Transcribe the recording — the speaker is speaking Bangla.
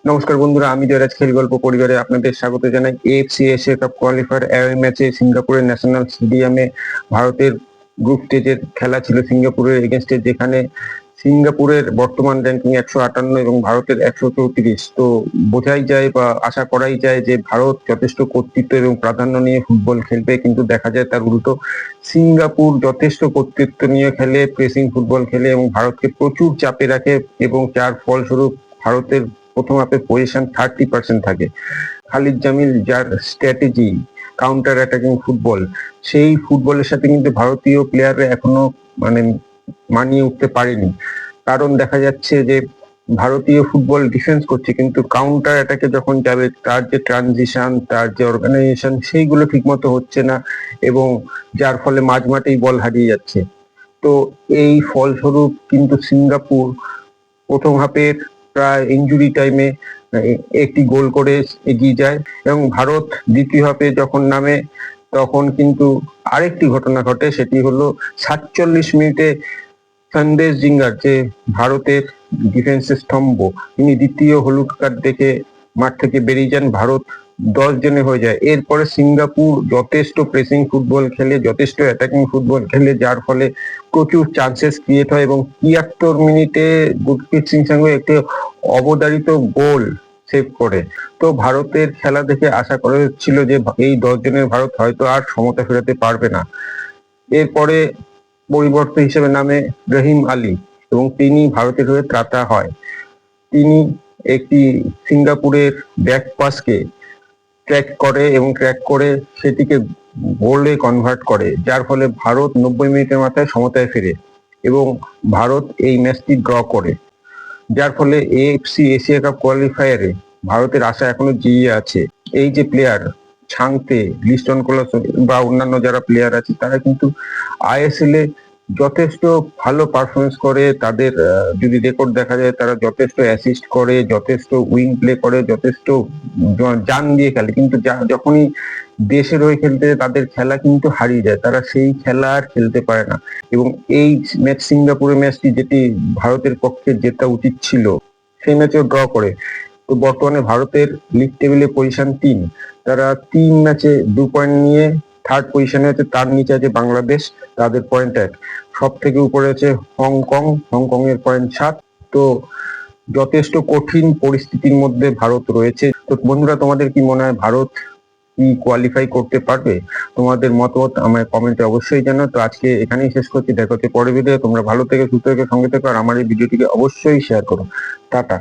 নমস্কার বন্ধুরা, আমি জয়রাজ খেল গল্প পরিবারে আপনাদের স্বাগত জানাই। AFC Asia cup qualifier away ম্যাচে সিঙ্গাপুরের ন্যাশনাল স্টেডিয়ামে ভারতের গ্রুপ স্টেজের খেলা ছিল সিঙ্গাপুরের এগেনস্টে, যেখানে সিঙ্গাপুরের বর্তমান র্যাঙ্কিং 158 এবং ভারতের 134। তো বোঝাই যায় বা আশা করাই যায় যে ভারত যথেষ্ট কর্তৃত্ব এবং প্রাধান্য নিয়ে ফুটবল খেলবে, কিন্তু দেখা যায় তার উল্টো সিঙ্গাপুর যথেষ্ট কর্তৃত্ব নিয়ে খেলে, প্রেসিং ফুটবল খেলে এবং ভারতকে প্রচুর চাপে রাখে, এবং যার ফলস্বরূপ ভারতের প্রথম হাফে পজিশন 30% থাকে। খালিদ জামিল যার স্ট্র্যাটেজি কাউন্টার অ্যাটাকিং ফুটবল, সেই ফুটবলের সাথে কিন্তু ভারতীয় প্লেয়াররা এখনো মানে মানিয়ে উঠতে পারেনি। কারণ দেখা যাচ্ছে যে ভারতীয় ফুটবল ডিফেন্স করছে, কিন্তু কাউন্টার অ্যাটাকে যখন যাবে তার যে ট্রানজিশন, তার যে অর্গানাইজেশন, সেইগুলো ঠিকমতো হচ্ছে না, এবং যার ফলে মাঝমাঠেই বল হারিয়ে যাচ্ছে। তো এই ফলস্বরূপ কিন্তু সিঙ্গাপুর প্রথম হাফের প্রায় ইনজুরি টাইমে একটি গোল করে এগিয়ে যায়, এবং ভারত দ্বিতীয় হাফে যখন নামে তখন কিন্তু আরেকটি ঘটনা ঘটে। সেটি হলো 47 মিনিটে সন্দেশ জিঙ্গার, যে ভারতের ডিফেন্সের স্তম্ভ, তিনি দ্বিতীয় হলুদ কার্ড দেখে মাঠ থেকে বেরিয়ে যান। ভারত 10 জনে হয়ে যায়। এরপরে সিঙ্গাপুর যথেষ্ট প্রেসিং ফুটবল খেলে, যথেষ্ট অ্যাটাকিং ফুটবল খেলে, যার ফলে প্রচুর চান্সেস ক্রিয়েট হয়, এবং 73 মিনিটে গুরপ্রীত সিং সাঙ্গু একটি অবধারিত গোল সেভ করে। তো ভারতের খেলা দেখে আশা করা হচ্ছিল যে এই 10 জনের ভারত হয়তো আর সমতা ফেরাতে পারবে না। এরপরে পরিবর্তন হিসেবে নামে রহিম আলী, এবং তিনি ভারতের হয়ে ত্রাতা হয়। তিনি একটি সিঙ্গাপুরের ব্যাক পাসকে ট্র্যাক করে সেটিকে গোলে কনভার্ট করে, যার ফলে ভারত 90 মিনিটের মাথায় সমতায় ফেরে এবং ভারত এই ম্যাচটি ড্র করে। যার ফলে এএফসি এশিয়া কাপ কোয়ালিফায়ারে ভারতের আশা এখনো জিইয়ে আছে। এই যে প্লেয়ার ছাংতে, লিস্টন কোলাস বা অন্যান্য যারা প্লেয়ার আছে, তারা কিন্তু আইএসএল এ যথেষ্ট ভালো পারফরমেন্স করে। তাদের যদি রেকর্ড দেখা যায়, তারা যথেষ্ট অ্যাসিস্ট করে, যথেষ্ট উইং প্লে করে, যথেষ্ট জান দিয়ে খেলে, কিন্তু যখনই দেশের হয়ে খেলতে তাদের খেলা কিন্তু হারিয়ে যায়, তারা সেই খেলা আর খেলতে পারে না। এবং এই ম্যাচ, সিঙ্গাপুরের ম্যাচটি যেটি ভারতের পক্ষে জেতা উচিত ছিল, সেই ম্যাচেও ড্র করে। তো বর্তমানে ভারতের লিগ টেবিলে পজিশন 3, তারা 3 ম্যাচে 2 পয়েন্ট নিয়ে থার্ড পজিশনে আছে। তার নিচে আছে বাংলাদেশ, তাদের পয়েন্ট 1। সব থেকে উপরে আছে হংকং এর পয়েন্ট 7। তো যথেষ্ট কঠিন পরিস্থিতির মধ্যে ভারত রয়েছে। তো বন্ধুরা, তোমাদের কি মনে হয়, ভারত কি কোয়ালিফাই করতে পারবে? তোমাদের মতামত আমায় কমেন্টে অবশ্যই জানাও। তো আজকে এখানেই শেষ করছি, দেখা হচ্ছে পরের ভিডিও। তোমরা ভালো থেকে সুস্থ থেকে সঙ্গে থেকো, আর আমার এই ভিডিওটিকে অবশ্যই শেয়ার করো। টাটা।